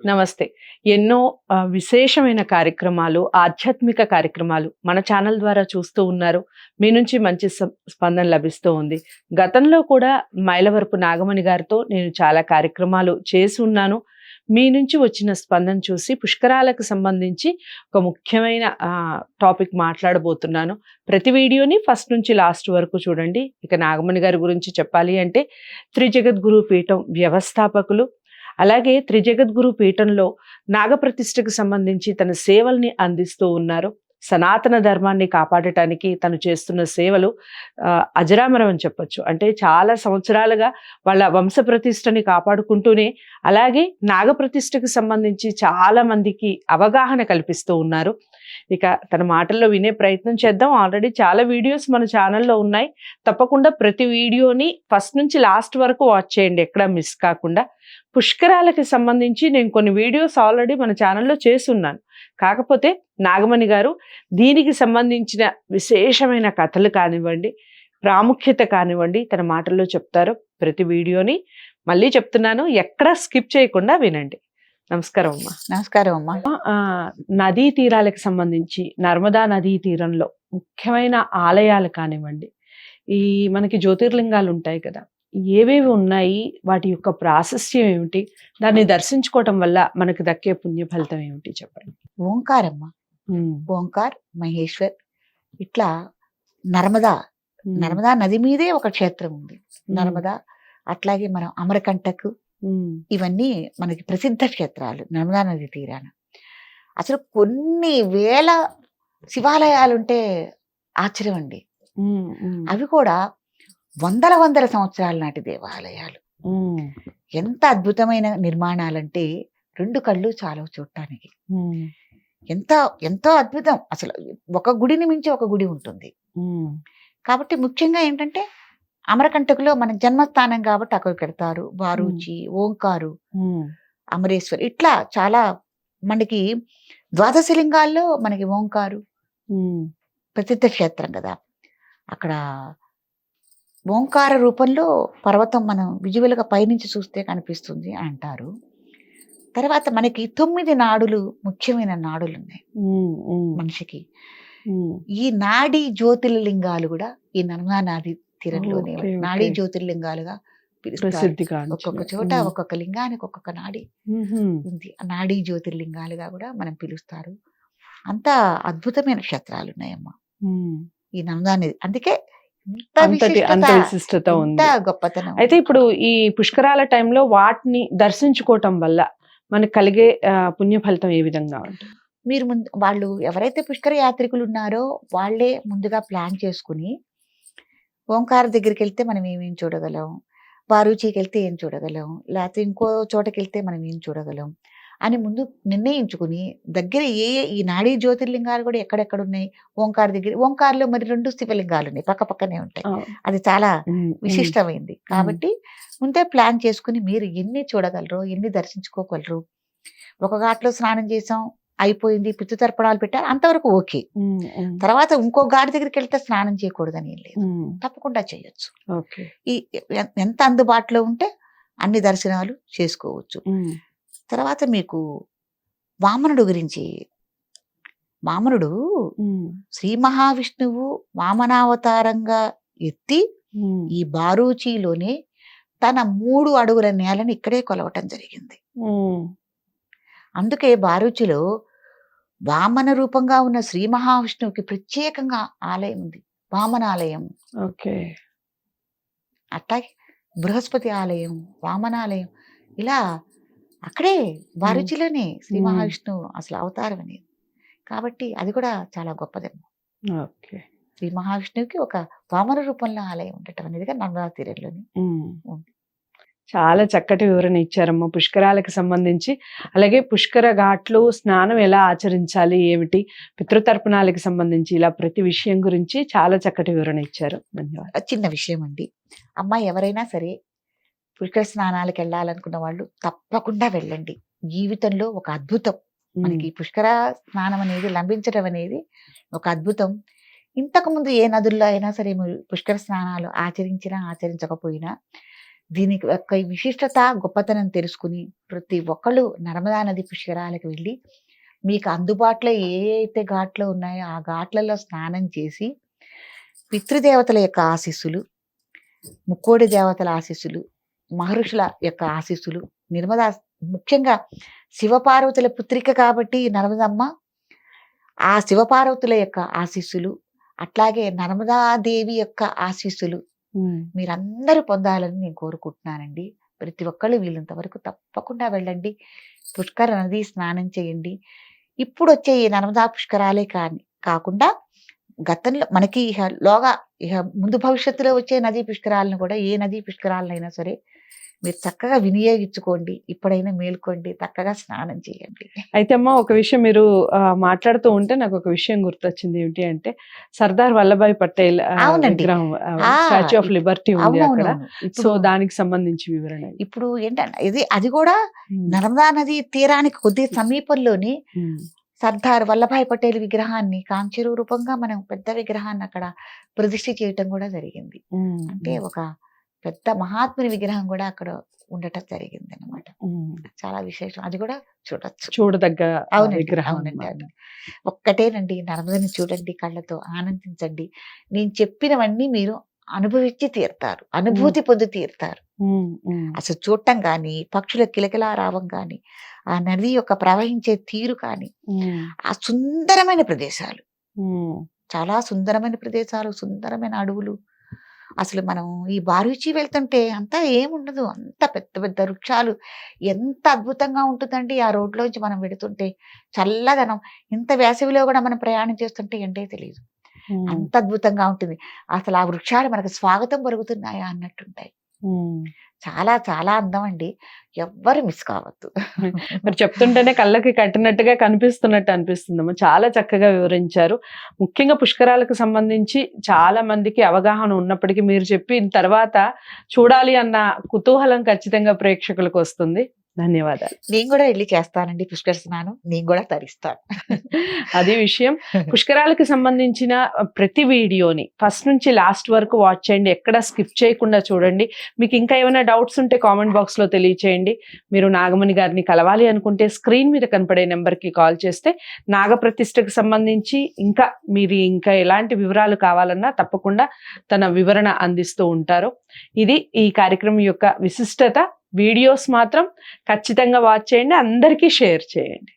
నమస్తే. ఎన్నో విశేషమైన కార్యక్రమాలు, ఆధ్యాత్మిక కార్యక్రమాలు మన ఛానల్ ద్వారా చూస్తూ ఉన్నారు. మీ నుంచి మంచి స్పందన లభిస్తూ ఉంది. గతంలో కూడా మైలవరపు నాగమణి గారితో నేను చాలా కార్యక్రమాలు చేసి ఉన్నాను. మీ నుంచి వచ్చిన స్పందన చూసి పుష్కరాలకు సంబంధించి ఒక ముఖ్యమైన టాపిక్ మాట్లాడబోతున్నాను. ప్రతి వీడియోని ఫస్ట్ నుంచి లాస్ట్ వరకు చూడండి. ఇక నాగమణి గారి గురించి చెప్పాలి అంటే త్రిజగద్గురు పీఠం వ్యవస్థాపకులు. అలాగే త్రిజగద్గురు పీఠంలో నాగప్రతిష్ఠకు సంబంధించి తన సేవల్ని అందిస్తూ ఉన్నారు. సనాతన ధర్మాన్ని కాపాడటానికి తను చేస్తున్న సేవలు అజరామరం అని చెప్పొచ్చు. అంటే చాలా సంవత్సరాలుగా వాళ్ళ వంశ ప్రతిష్టని కాపాడుకుంటూనే అలాగే నాగప్రతిష్ఠకు సంబంధించి చాలా మందికి అవగాహన కల్పిస్తూ ఉన్నారు. ఇక తన మాటల్లో వినే ప్రయత్నం చేద్దాం. ఆల్రెడీ చాలా వీడియోస్ మన ఛానల్లో ఉన్నాయి. తప్పకుండా ప్రతి వీడియోని ఫస్ట్ నుంచి లాస్ట్ వరకు వాచ్ చేయండి, ఎక్కడ మిస్ కాకుండా. పుష్కరాలకి సంబంధించి నేను కొన్ని వీడియోస్ ఆల్రెడీ మన ఛానల్లో చేస్తున్నాను. కాకపోతే నాగమణి గారు దీనికి సంబంధించిన విశేషమైన కథలు కానివ్వండి, ప్రాముఖ్యత కానివ్వండి తన మాటల్లో చెప్తారు. ప్రతి వీడియోని మళ్ళీ చెప్తున్నాను, ఎక్కడా స్కిప్ చేయకుండా వినండి. నమస్కారం అమ్మా. నమస్కారం అమ్మా. నదీ తీరాలకు సంబంధించి నర్మదా నదీ తీరంలో ముఖ్యమైన ఆలయాలు కానివ్వండి, ఈ మనకి జ్యోతిర్లింగాలు ఉంటాయి కదా, ఏవేవి ఉన్నాయి, వాటి యొక్క ప్రాశస్త్యం ఏమిటి, దాన్ని దర్శించుకోవటం వల్ల మనకు దక్కే పుణ్య ఫలితం ఏమిటి చెప్పండి. ఓంకారమ్మ, ఓంకార్, మహేశ్వర్, ఇట్లా నర్మదా నది మీదే ఒక క్షేత్రం ఉంది. నర్మదా, అట్లాగే మనం అమరకంటక్, ఇవన్నీ మనకి ప్రసిద్ధ క్షేత్రాలు నర్మదా నది తీరాన. అసలు కొన్ని వేల శివాలయాలుంటే ఆశ్చర్యం అండి. అవి కూడా వందల సంవత్సరాల నాటి దేవాలయాలు. ఎంత అద్భుతమైన నిర్మాణాలంటే రెండు కళ్ళు చాలవు చూడటానికి. ఎంతో అద్భుతం. అసలు ఒక గుడిని మించి ఒక గుడి ఉంటుంది. కాబట్టి ముఖ్యంగా ఏంటంటే అమరకంటకులో మన జన్మస్థానం కాబట్టి అక్కడికి పెడతారు. బారూచి, ఓంకారు, అమరేశ్వర్, ఇట్లా చాలా మనకి ద్వాదశలింగాల్లో మనకి ఓంకారు ప్రసిద్ధ క్షేత్రం కదా. అక్కడ ఓంకార రూపంలో పర్వతం మనం విజువల్గా పైనుంచి చూస్తే కనిపిస్తుంది అంటారు. తర్వాత మనకి 9 నాడులు, ముఖ్యమైన నాడులు ఉన్నాయి మనిషికి. ఈ నాడీ జ్యోతిర్లింగాలు కూడా ఈ నర్మదా నది తీరంలోనే నాడీ జ్యోతిర్లింగాలుగా పిలుస్తారు. ఒక్కొక్క చోట ఒక్కొక్క లింగానికి ఒక్కొక్క నాడి ఉంది. ఆ నాడీ జ్యోతిర్లింగాలుగా కూడా మనం పిలుస్తారు. అంత అద్భుతమైన క్షేత్రాలు ఉన్నాయమ్మా ఈ నర్మదా నది. అందుకే అంత విశిష్టత ఉంది, గొప్పతనం. అయితే ఇప్పుడు ఈ పుష్కరాల టైంలో వాటిని దర్శించుకోవటం వల్ల మనకు కలిగే పుణ్య ఫలితం ఏ విధంగా ఉంటుంది? మీరు వాళ్ళు ఎవరైతే పుష్కర యాత్రికులు ఉన్నారో వాళ్ళే ముందుగా ప్లాన్ చేసుకుని ఓంకార దగ్గరికి వెళ్తే మనం ఏమేం చూడగలం, బారూచికి వెళ్తే ఏం చూడగలం, లేకపోతే ఇంకో చోటకి వెళ్తే మనం ఏం చూడగలం అని ముందు నిర్ణయించుకుని దగ్గర ఈ నాడీ జ్యోతిర్లింగాలు కూడా ఎక్కడెక్కడ ఉన్నాయి. ఓంకార దగ్గర, ఓంకార్లో మరి 2 శివలింగాలు ఉన్నాయి, పక్కనే ఉంటాయి. అది చాలా విశిష్టమైంది. కాబట్టి ముందే ప్లాన్ చేసుకుని మీరు ఎన్ని చూడగలరు, ఎన్ని దర్శించుకోగలరు. ఒక ఘాట్లో స్నానం చేసాం, అయిపోయింది, పితృతర్పణాలు పెట్టారు, అంతవరకు ఓకే. తర్వాత ఇంకో ఘాట్ దగ్గరికి వెళ్తే స్నానం చేయకూడదని ఏం లేదు, తప్పకుండా చేయొచ్చు. ఈ ఎంత అందుబాటులో ఉంటే అన్ని దర్శనాలు చేసుకోవచ్చు. తర్వాత మీకు వామనుడు గురించి. వామనుడు శ్రీ మహావిష్ణువు వామనావతారంగా ఎత్తి ఈ బారూచిలోనే తన 3 అడుగుల నేలను ఇక్కడే కొలవటం జరిగింది. అందుకే బారూచిలో వామన రూపంగా ఉన్న శ్రీ మహావిష్ణువుకి ప్రత్యేకంగా ఆలయం ఉంది, వామనాలయం. అట్లాగే బృహస్పతి ఆలయం, వామనాలయం, ఇలా అక్కడే బారూచిలోనే శ్రీ మహావిష్ణువు అసలు అవతారం అనేది. కాబట్టి అది కూడా చాలా గొప్పదేమో. శ్రీ మహావిష్ణువుకి ఒక వామన రూపంలో ఆలయం ఉండటం అనేది నర్మదా తీరంలోని ఉంది. చాలా చక్కటి వివరణ ఇచ్చారమ్మా పుష్కరాలకు సంబంధించి. అలాగే పుష్కర ఘాట్లు స్నానం ఎలా ఆచరించాలి, ఏమిటి, పితృతర్పణాలకు సంబంధించి, ఇలా ప్రతి విషయం గురించి చాలా చక్కటి వివరణ ఇచ్చారు. ధన్యవాదాలు. చిన్న విషయం అండి, అమ్మాయి ఎవరైనా సరే పుష్కర స్నానాలకు వెళ్ళాలనుకున్న వాళ్ళు తప్పకుండా వెళ్ళండి. జీవితంలో ఒక అద్భుతం. మనకి పుష్కర స్నానం అనేది లభించడం అనేది ఒక అద్భుతం. ఇంతకుముందు ఏ నదుల్లో అయినా సరే పుష్కర స్నానాలు ఆచరించినా ఆచరించకపోయినా దీనికి యొక్క ఈ విశిష్టత, గొప్పతనం తెలుసుకుని ప్రతి ఒక్కళ్ళు నర్మదా నది పుష్కరాలకు వెళ్ళి మీకు అందుబాటులో ఏ అయితే ఘాట్లు ఉన్నాయో ఆ ఘాట్లలో స్నానం చేసి పితృదేవతల యొక్క ఆశీస్సులు, ముక్కోడి దేవతల ఆశీస్సులు, మహర్షుల యొక్క ఆశీస్సులు, నిర్మదా ముఖ్యంగా శివపార్వతుల పుత్రిక కాబట్టి నర్మదమ్మ, ఆ శివపార్వతుల యొక్క ఆశీస్సులు, అట్లాగే నర్మదాదేవి యొక్క ఆశీస్సులు మీరందరూ పొందాలని నేను కోరుకుంటున్నానండి. ప్రతి ఒక్కళ్ళు వీళ్ళంత వరకు తప్పకుండా వెళ్ళండి. పుష్కర నది స్నానం చేయండి. ఇప్పుడు వచ్చే ఈ నర్మదా పుష్కరాలే కాకుండా గతంలో మనకి ఇహ ముందు భవిష్యత్తులో వచ్చే నదీ పుష్కరాలను కూడా ఏ నదీ పుష్కరాలనైనా సరే మీరు చక్కగా వినియోగించుకోండి. ఇప్పుడైనా మేల్కోండి, చక్కగా స్నానం చేయండి. అయితే అమ్మ, ఒక విషయం మీరు మాట్లాడుతూ ఉంటే నాకు ఒక విషయం గుర్తొచ్చింది. ఏంటి అంటే సర్దార్ వల్లభాయ్ పటేల్ అవునండి. విగ్రహం, ఆ, స్టాచ్యూ ఆఫ్ లిబర్టీ ఉంది అక్కడ. అవునవునవును. సో ఇప్పుడు దానికి సంబంధించి వివరణ. ఇప్పుడు ఏంటంటే అది కూడా నర్మదా నది తీరానికి కొద్ది సమీపంలోనే సర్దార్ వల్లభాయ్ పటేల్ విగ్రహాన్ని కాంస్య రూపంగా మనం పెద్ద విగ్రహాన్ని అక్కడ ప్రతిష్ఠ చేయటం కూడా జరిగింది. అంటే ఒక పెద్ద మహాత్ముని విగ్రహం కూడా అక్కడ ఉండటం జరిగింది అన్నమాట. చాలా విశేషం. అది కూడా చూడొచ్చు. చూడదగ్గ అవునండి, విగ్రహం అవునండి, అన్నమాట. అవునండి. ఒక్కటేనండి, నర్మదని చూడండి, కళ్ళతో ఆనందించండి. నేను చెప్పినవన్నీ మీరు అనుభవించి తీరుతారు, అనుభూతి పొంది తీరుతారు. అసలు చూడటం కానీ, పక్షుల కిలకిలా రావం కానీ, ఆ నది యొక్క ప్రవహించే తీరు కానీ, ఆ సుందరమైన ప్రదేశాలు, చాలా సుందరమైన ప్రదేశాలు, సుందరమైన అడవులు. అసలు మనం ఈ బారుచి వెళ్తుంటే అంతా ఏముండదు, అంత పెద్ద పెద్ద వృక్షాలు. ఎంత అద్భుతంగా ఉంటుందండి ఆ రోడ్లోంచి మనం వెడుతుంటే. చల్లదనం. ఇంత వేసవిలో కూడా మనం ప్రయాణం చేస్తుంటే ఎండే తెలియదు, అంత అద్భుతంగా ఉంటుంది. అసలు ఆ వృక్షాలు మనకు స్వాగతం పలుకుతున్నాయా అన్నట్టుంటాయి. చాలా చాలా అందం అండి. ఎవ్వరు మిస్ కావద్దు. మరి చెప్తుంటేనే కళ్ళకి కట్టినట్టుగా కనిపిస్తున్నట్టు అనిపిస్తుందమ్మా. చాలా చక్కగా వివరించారు. ముఖ్యంగా పుష్కరాలకు సంబంధించి చాలా మందికి అవగాహన ఉన్నప్పటికీ మీరు చెప్పిన తర్వాత చూడాలి అన్న కుతూహలం ఖచ్చితంగా ప్రేక్షకులకు వస్తుంది. ధన్యవాదాలు. నేను కూడా వెళ్ళి చేస్తానండి పుష్కర స్నానం, నేను కూడా తరిస్తాను. అది విషయం. పుష్కరాలకు సంబంధించిన ప్రతి వీడియోని ఫస్ట్ నుంచి లాస్ట్ వరకు వాచ్ చేయండి. ఎక్కడ స్కిప్ చేయకుండా చూడండి. మీకు ఇంకా ఏమైనా డౌట్స్ ఉంటే కామెంట్ బాక్స్ లో తెలియచేయండి. మీరు నాగమణి గారిని కలవాలి అనుకుంటే స్క్రీన్ మీద కనపడే నెంబర్కి కాల్ చేస్తే నాగప్రతిష్ఠకు సంబంధించి మీరు ఇంకా ఎలాంటి వివరాలు కావాలన్నా తప్పకుండా తన వివరణ అందిస్తూ ఉంటారు. ఇది ఈ కార్యక్రమం యొక్క విశిష్టత. వీడియోస్ మాత్రం ఖచ్చితంగా వాచ్ చేయండి, అందరికీ షేర్ చేయండి.